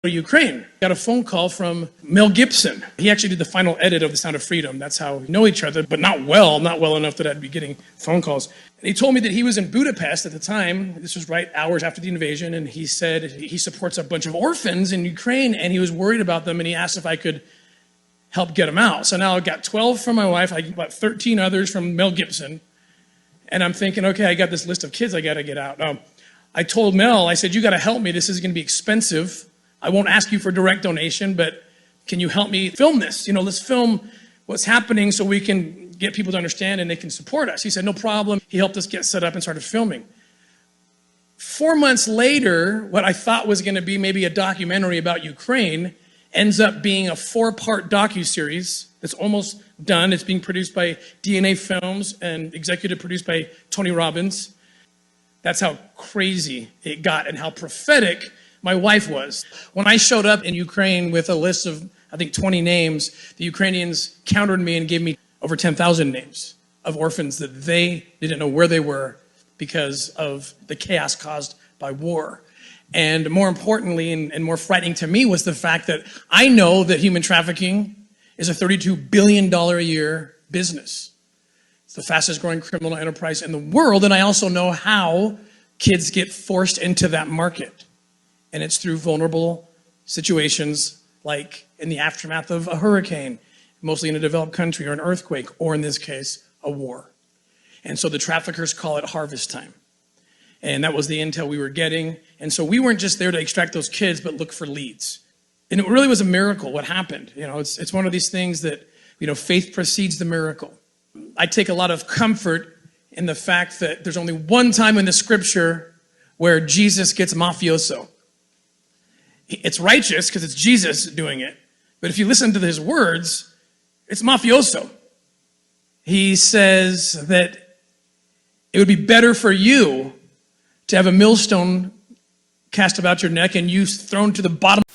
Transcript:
Ukraine. Got a phone call from Mel Gibson. He actually did the final edit of The Sound of Freedom. That's how we know each other, but not well enough that I'd be getting phone calls. And he told me that he was in Budapest at the time. This was right hours after the invasion, and he said he supports a bunch of orphans in Ukraine, and he was worried about them, and he asked if I could help get them out. So now I've got 12 from my wife, I got 13 others from Mel Gibson, and I'm thinking, okay, I got this list of kids I got to get out. I told Mel, I said, you got to help me. This is going to be expensive. I won't ask you for direct donation, but can you help me film this? You know, let's film what's happening so we can get people to understand and they can support us. He said, no problem. He helped us get set up and started filming. 4 months later, what I thought was going to be maybe a documentary about Ukraine ends up being a 4-part docu-series that's almost done. It's being produced by DNA Films and executive produced by Tony Robbins. That's how crazy it got and how prophetic my wife was. When I showed up in Ukraine with a list of, I think, 20 names, the Ukrainians countered me and gave me over 10,000 names of orphans that they didn't know where they were because of the chaos caused by war. And more importantly, and more frightening to me, was the fact that I know that human trafficking is a $32 billion a year business. It's the fastest growing criminal enterprise in the world, and I also know how kids get forced into that market. And it's through vulnerable situations like in the aftermath of a hurricane, mostly in a developed country, or an earthquake, or in this case, a war. And so the traffickers call it harvest time. And that was the intel we were getting. And so we weren't just there to extract those kids, but look for leads. And it really was a miracle what happened. You know, it's one of these things that, you know, faith precedes the miracle. I take a lot of comfort in the fact that there's only one time in the scripture where Jesus gets mafioso. It's righteous because it's Jesus doing it. But if you listen to his words, it's mafioso. He says that it would be better for you to have a millstone cast about your neck and you thrown to the bottom